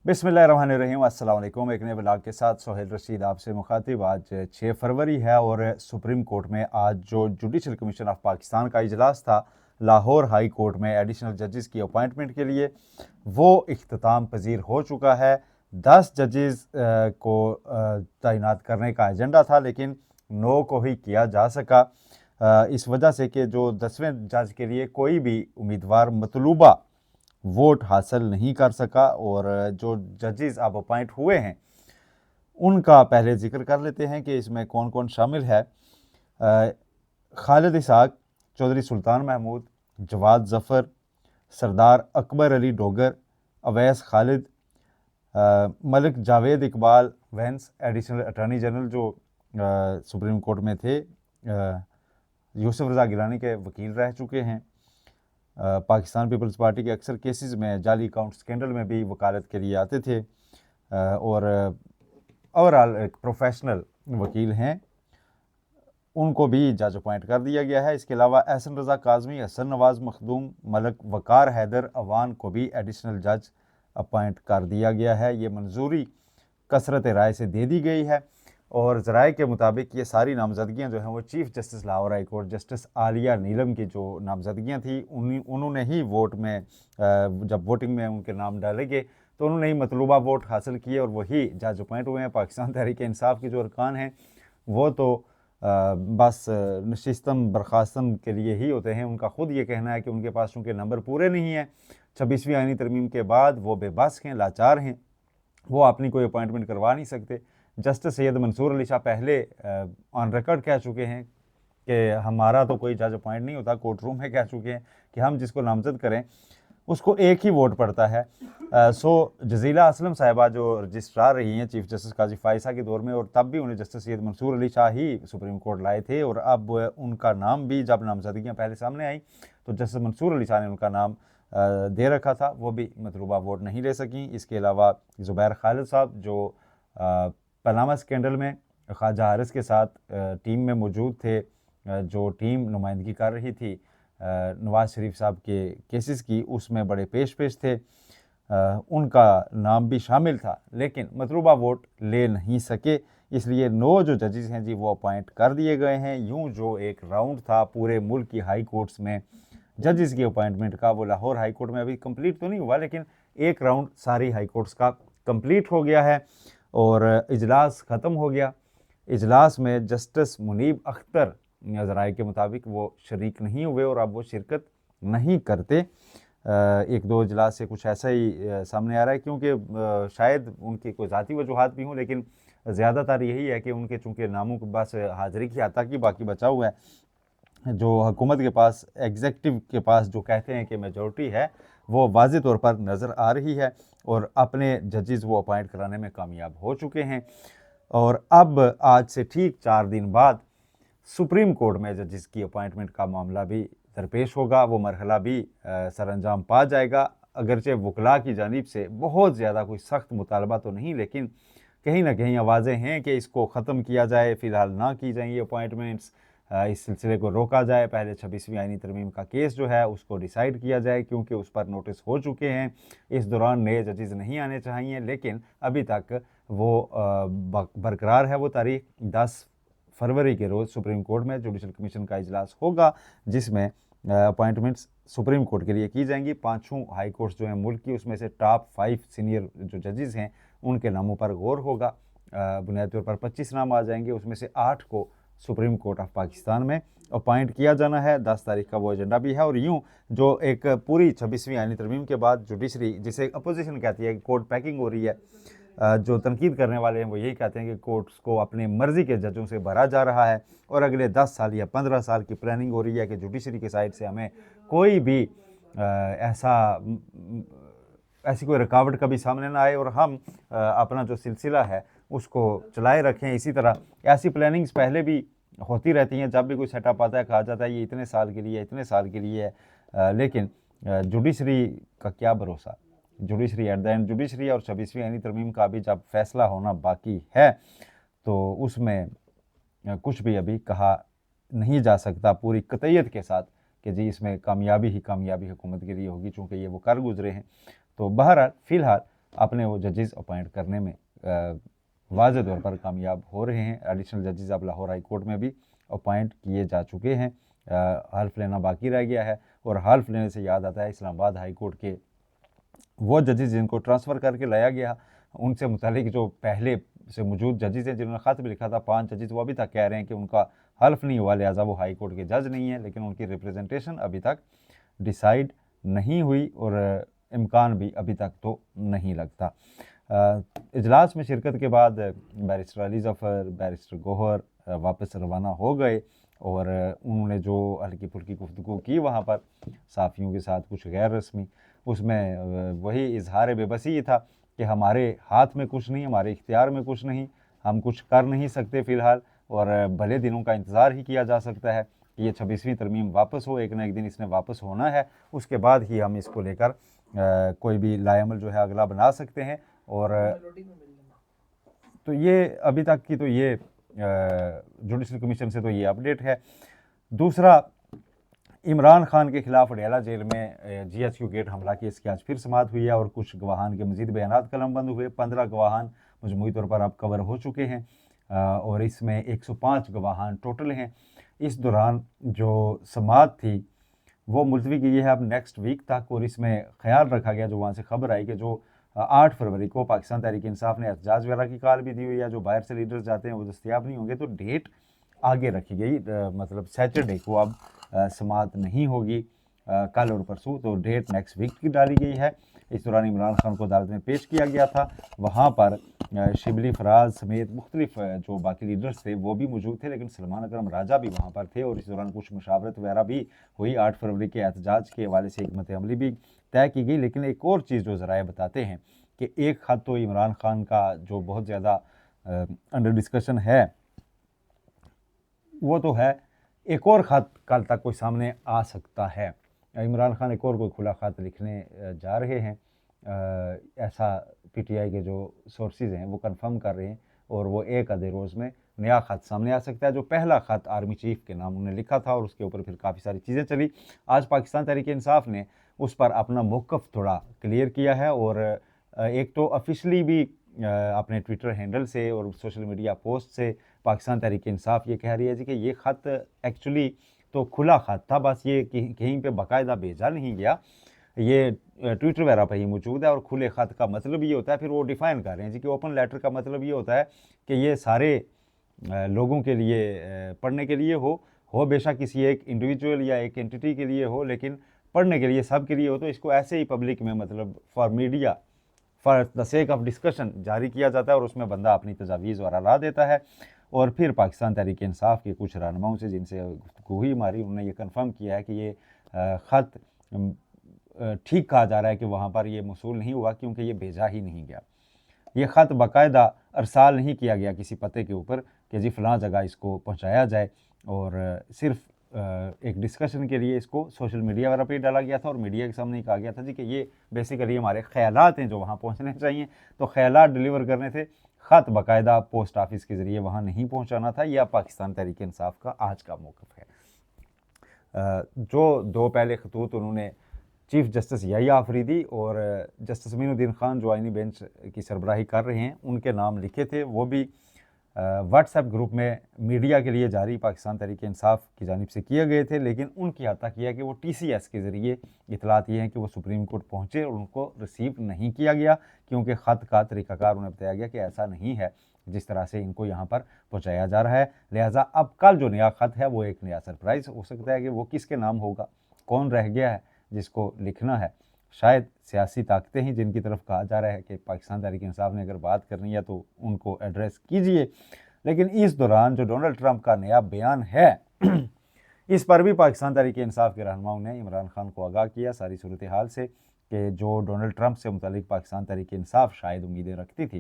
बिस्मिल्लाहिर्रहमानिर्रहीम। अस्सलाम वालेकुम। एक नए ब्लॉग के साथ सोहेल रशीद आपसे मुखातिब। आज 6 फरवरी है और सुप्रीम कोर्ट में आज जो जुडिशल कमीशन ऑफ पाकिस्तान का इजलास था लाहौर हाई कोर्ट में एडिशनल जजेस की अपॉइंटमेंट के लिए, वो इख्तिताम पजीर हो चुका है। 10 जजेस को तैनात करने का एजेंडा था, लेकिन 9 को ही किया जा सका, इस वजह से कि जो 10वें जज के लिए कोई भी उम्मीदवार मतलूबा वोट हासिल नहीं कर सका। और जो जजेस अब अपॉइंट हुए हैं उनका पहले जिक्र कर लेते हैं कि इसमें कौन कौन शामिल है। Khalid Ishaq, Chaudhry Sultan Mahmood, Jawad Zafar, Sardar Akbar Ali Dogar, Awais Khalid, Malik Javed Iqbal Vains, additional attorney general जो सुप्रीम कोर्ट में थे, यूसुफ रज़ा गिलानी के वकील रह चुके हैं। पाकिस्तान पीपल्स पार्टी के अक्सर केसेस में जाली अकाउंट स्कैंडल में भी वकालत के लिए आते थे और ओवरऑल एक प्रोफेशनल वकील हैं, उनको भी जज अपॉइंट कर दिया गया है। इसके अलावा एहसन रज़ा काज़मी, हसन नवाज़ मखदूम, मलक वकार हैदर अवान को भी एडिशनल जज अपॉइंट कर दिया गया है। ये मंजूरी कसरत राय से दे दी गई है और ज़राए के मुताबिक ये सारी नामजदगियाँ जो हैं वो chief justice Lahore high court justice Aliya Neelam की जो नामजदगियाँ थी उन्होंने ही वोट में, जब वोटिंग में उनके नाम डाले गए तो उन्होंने ही मतलूबा वोट हासिल किए और वही जज अपॉइंट हुए हैं। पाकिस्तान तहरीक इंसाफ की जो अरकान हैं वो तो बस नशिस्तम बर्खास्तम के लिए ही होते हैं। उनका ख़ुद ये कहना है कि उनके पास चूँकि नंबर पूरे नहीं हैं, 26वीं आईनी तरमीम के बाद वो बेबस हैं, लाचार हैं, वो अपनी कोई अपॉइंटमेंट करवा नहीं सकते। जस्टिस सैयद मंसूर अली शाह पहले ऑन रिकॉर्ड कह चुके हैं कि हमारा तो कोई जज अपॉइंट नहीं होता, कोर्ट रूम में कह चुके हैं कि हम जिसको नामजद करें उसको एक ही वोट पड़ता है। सो जजीला असलम साहिबा जो रजिस्ट्रार रही हैं चीफ जस्टिस काजी फायसा के दौर में, और तब भी उन्हें जस्टिस सैयद मंसूर अली शाह ही सुप्रीम कोर्ट लाए थे, और अब उनका नाम भी जब नामजदगियाँ पहले सामने आई तो जस्टिस मंसूर अली शाह ने उनका नाम दे रखा था, वो भी मतलूबा वोट नहीं ले सकें। इसके अलावा ज़ुबैर खालिद साहब जो पनामा स्कैंडल में ख्वाजा हारिस के साथ टीम में मौजूद थे, जो टीम नुमाइंदगी कर रही थी नवाज़ शरीफ साहब के केसेस की, उसमें बड़े पेश थे। उनका नाम भी शामिल था, लेकिन मतलूबा वोट ले नहीं सके, इसलिए 9 जो जजेस हैं जी वो अपॉइंट कर दिए गए हैं। यूं जो एक राउंड था पूरे मुल्क की हाई कोर्ट्स में जजेस की अपॉइंटमेंट का, वो लाहौर हाई कोर्ट में अभी कंप्लीट तो नहीं हुआ, लेकिन एक राउंड सारी हाई कोर्ट्स का कंप्लीट हो गया है और इजलास ख़त्म हो गया। इजलास में जस्टिस मुनीब अख्तर ज़राए के मुताबिक वो शरीक नहीं हुए और अब वो शिरकत नहीं करते। एक दो इजलास से कुछ ऐसा ही सामने आ रहा है, क्योंकि शायद उनकी कोई ज़ाती वजूहात भी हों, लेकिन ज़्यादातर यही है कि उनके चूँकि नामों के बस हाज़िरी की हद तक ही बाकी बचा हुआ है। जो हुकूमत के पास, एग्जेक्टिव के पास जो कहते हैं कि मेजॉरिटी है, वो वाज़े तौर पर नज़र आ रही है और अपने जजेस वो अपॉइंट कराने में कामयाब हो चुके हैं। और अब आज से ठीक 4 दिन बाद सुप्रीम कोर्ट में जजेस की अपॉइंटमेंट का मामला भी दरपेश होगा, वो मरहला भी सरअंजाम पा जाएगा। अगरचे वकला की जानिब से बहुत ज़्यादा कोई सख्त मुतालबा तो नहीं, लेकिन कहीं ना कहीं आवाज़ें हैं कि इसको ख़त्म किया जाए, फ़िलहाल ना की जाए ये अपॉइंटमेंट्स, इस सिलसिले को रोका जाए, पहले 26वीं आईनी तरमीम का केस जो है उसको डिसाइड किया जाए, क्योंकि उस पर नोटिस हो चुके हैं। इस दौरान नए जजेस नहीं आने चाहिए, लेकिन अभी तक वो बरकरार है वो तारीख। 10 फरवरी के रोज़ सुप्रीम कोर्ट में जुडिशल कमीशन का इजलास होगा, जिसमें अपॉइंटमेंट्स सुप्रीम कोर्ट के लिए की जाएंगी। 5 हाई कोर्ट्स जो हैं मुल्क की, उसमें से टॉप 5 सीनियर जो जजेस हैं उनके नामों पर गौर होगा। बुनियादी तौर पर 25 नाम आ जाएंगे, उसमें से 8 को सुप्रीम कोर्ट ऑफ पाकिस्तान में अपॉइंट किया जाना है। 10 तारीख का वो एजेंडा भी है। और यूँ जो एक पूरी 26वीं आईनी तरमीम के बाद जुडिशरी, जिसे अपोजिशन कहती है कि कोर्ट पैकिंग हो रही है, जो तनकीद करने वाले हैं वो यही कहते हैं कि कोर्ट्स को अपनी मर्ज़ी के जजों से भरा जा रहा है और अगले 10 साल या 15 साल की प्लानिंग हो रही है कि जुडिशरी की साइड से हमें कोई भी ऐसी कोई रुकावट कभी सामने ना आए और हम अपना जो सिलसिला है उसको चलाए रखें। इसी तरह ऐसी प्लानिंग्स पहले भी होती रहती हैं, जब भी कोई सेटअप आता है कहा जाता है ये इतने साल के लिए, इतने साल के लिए है, लेकिन जुडिशरी का क्या भरोसा। Judiciary at the end judiciary और 26वीं आईनी तरमीम का अभी जब फैसला होना बाकी है तो उसमें कुछ भी अभी कहा नहीं जा सकता पूरी कतईयत के साथ कि जी इसमें कामयाबी ही कामयाबी हुकूमत के लिए होगी, चूँकि ये वो कर गुजरे हैं। तो बहरहाल फ़िलहाल अपने वो जजेस अपॉइंट करने में वाज़ेह तौर पर कामयाब हो रहे हैं। एडिशनल जजेस अब लाहौर हाई कोर्ट में भी अपॉइंट किए जा चुके हैं, हल्फ लेना बाकी रह गया है। और हल्फ लेने से याद आता है इस्लामाबाद हाई कोर्ट के वो जजेस जिनको ट्रांसफ़र करके लाया गया, उनसे मुतालिक जो पहले से मौजूद जजेस हैं जिन्होंने ख़त भी लिखा था 5 जजेस, वो अभी तक कह रहे हैं कि उनका हल्फ नहीं हुआ, लिहाजा वो हाई कोर्ट के जज नहीं है, लेकिन उनकी रिप्रेजेंटेशन अभी तक डिसाइड नहीं हुई और इम्कान भी अभी तक तो नहीं लगता। इजलास में शिरकत के बाद बैरिस्टर अली ज़फ़र, बैरिस्टर गौहर वापस रवाना हो गए और उन्होंने जो हल्की फुल्की गुफ्तगू की वहाँ पर सहाफ़ियों के साथ कुछ गैर रस्मी, उसमें वही इजहार बेबसी था कि हमारे हाथ में कुछ नहीं, हमारे इख्तियार में कुछ नहीं, हम कुछ कर नहीं सकते फ़िलहाल, और भले दिनों का इंतज़ार ही किया जा सकता है कि ये 26वीं तरमीम वापस हो, एक ना एक दिन इसने वापस होना है, उसके बाद ही हम इसको लेकर कोई भी लाएमल जो है अगला बना सकते हैं। और तो ये अभी तक की तो ये जुडिशल कमीशन से तो ये अपडेट है। दूसरा, इमरान खान के खिलाफ अडयाला जेल में GHQ गेट हमला केस की आज फिर समाअत हुई है और कुछ गवाहान के मजीद बयानात कलमबंद हुए। 15 गवाहान मजमूई तौर पर अब कवर हो चुके हैं और इसमें 105 गवाहान टोटल हैं। इस दौरान जो समाअत थी वो मुलतवी की है अब नेक्स्ट वीक तक, और इसमें ख्याल रखा गया, जो वहाँ से खबर आई कि जो 8 फरवरी को पाकिस्तान तहरीक इंसाफ ने एहतजाज वगैरह की कॉल भी दी हुई है, जो बाहर से लीडर्स जाते हैं वो दस्तियाब नहीं होंगे, तो डेट आगे रखी गई, मतलब सैटरडे को अब समाअत नहीं होगी कल और परसों, तो डेट नेक्स्ट वीक की डाली गई है। इस दौरान इमरान खान को अदालत में पेश किया गया था, वहाँ पर शिबली फराज समेत मुख्तलिफ जो बाकी लीडर्स थे वो भी मौजूद थे, लेकिन सलमान अकरम राजा भी वहाँ पर थे और इस दौरान कुछ मुशावरत वगैरह भी हुई। 8 फरवरी के एहतजाज के हवाले से हिकमत अमली भी तय की गई। लेकिन एक और चीज़ जो ज़राए बताते हैं कि एक ख़त तो इमरान खान का जो बहुत ज़्यादा अंडर डिस्कशन है वो तो है, एक और ख़त कल तक कोई सामने आ सकता है। इमरान खान एक और कोई खुला ख़त लिखने जा रहे हैं, ऐसा PTI के जो सोर्सेज हैं वो कंफर्म कर रहे हैं, और वो एक आधे रोज़ में नया ख़त सामने आ सकता है। जो पहला ख़त आर्मी चीफ़ के नाम उन्होंने लिखा था और उसके ऊपर फिर काफ़ी सारी चीज़ें चली। आज पाकिस्तान तहरीक इंसाफ ने उस पर अपना मौक़िफ़ थोड़ा क्लियर किया है और एक तो ऑफिशियली भी अपने ट्विटर हैंडल से और सोशल मीडिया पोस्ट से पाकिस्तान तहरीक इंसाफ ये कह रही है जी कि ये ख़त एक्चुअली तो खुला ख़त था, बस ये कहीं पे बाकायदा भेजा नहीं गया, ये ट्विटर वगैरह पर ही मौजूद है। और खुले ख़त का मतलब ये होता है, फिर वो डिफ़ाइन कर रहे हैं जी कि ओपन लेटर का मतलब ये होता है कि ये सारे लोगों के लिए पढ़ने के लिए हो बेशक किसी एक इंडिविजुअल या एक एंटिटी के लिए हो, लेकिन पढ़ने के लिए सब के लिए हो, तो इसको ऐसे ही पब्लिक में मतलब for media for the sake of discussion जारी किया जाता है और उसमें बंदा अपनी तजावीज़ और ला देता है। और फिर पाकिस्तान तहरीक इंसाफ के कुछ रहनुमाओं से जिनसे गुफ्तगू हुई हमारी, उन्होंने ये कंफर्म किया है कि ये ख़त ठीक कहा जा रहा है कि वहाँ पर ये मौसूल नहीं हुआ क्योंकि ये भेजा ही नहीं गया। ये ख़त बाकायदा अरसाल नहीं किया गया किसी पते के ऊपर कि जी फ़लाँ जगह इसको पहुँचाया जाए, और सिर्फ एक डिस्कशन के लिए इसको सोशल मीडिया वगैरह पे डाला गया था और मीडिया के सामने कहा गया था जी कि ये बेसिकली हमारे ख़यालात हैं जो वहाँ पहुँचने चाहिए, तो ख़यालात डिलीवर करने थे, ख़त बाकायदा पोस्ट ऑफिस के ज़रिए वहाँ नहीं पहुँचाना था। यह पाकिस्तान तहरीक इंसाफ का आज का मौक़िफ़ है। जो दो पहले खतूत उन्होंने चीफ़ जस्टिस याहिया आफरीदी और जस्टिस अमीनुद्दीन खान जो आइनी बेंच की सरबराही कर रहे हैं उनके नाम लिखे थे, वो भी व्हाट्सएप ग्रुप में मीडिया के लिए जारी पाकिस्तान तहरीक इंसाफ की जानिब से किए गए थे, लेकिन उनकी हद तक यह है कि वो TCS के ज़रिए इतलात ये हैं कि वो सुप्रीम कोर्ट पहुँचे और उनको रिसीव नहीं किया गया, क्योंकि ख़त का तरीक़ाकार उन्हें बताया गया कि ऐसा नहीं है जिस तरह से इनको यहाँ पर पहुँचाया जा रहा है। लिहाजा अब कल जो नया ख़त है वो एक नया सरप्राइज़ हो सकता है कि वो किसके नाम होगा, कौन रह गया है जिसको लिखना है। शायद सियासी ताकतें ही जिनकी तरफ कहा जा रहा है कि पाकिस्तान तहरीक इंसाफ ने अगर बात करनी है तो उनको एड्रेस कीजिए। लेकिन इस दौरान जो डोनाल्ड ट्रंप का नया बयान है इस पर भी पाकिस्तान तहरीक इंसाफ के रहनुमाओं ने इमरान खान को आगाह किया सारी सूरत हाल से कि जो डोनाल्ड ट्रंप से मुतालिक पाकिस्तान तहरीक इंसाफ शायद उम्मीदें रखती थी,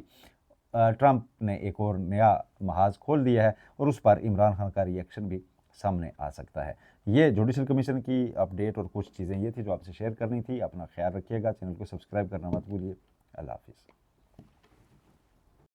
ट्रंप ने एक और नया महाज खोल दिया है और उस पर इमरान खान का रिएक्शन भी सामने आ सकता है। ये जुडिशल कमीशन की अपडेट और कुछ चीज़ें ये थी जो आपसे शेयर करनी थी। अपना ख्याल रखिएगा, चैनल को सब्सक्राइब करना मत भूलिए। अल्लाह हाफिज़।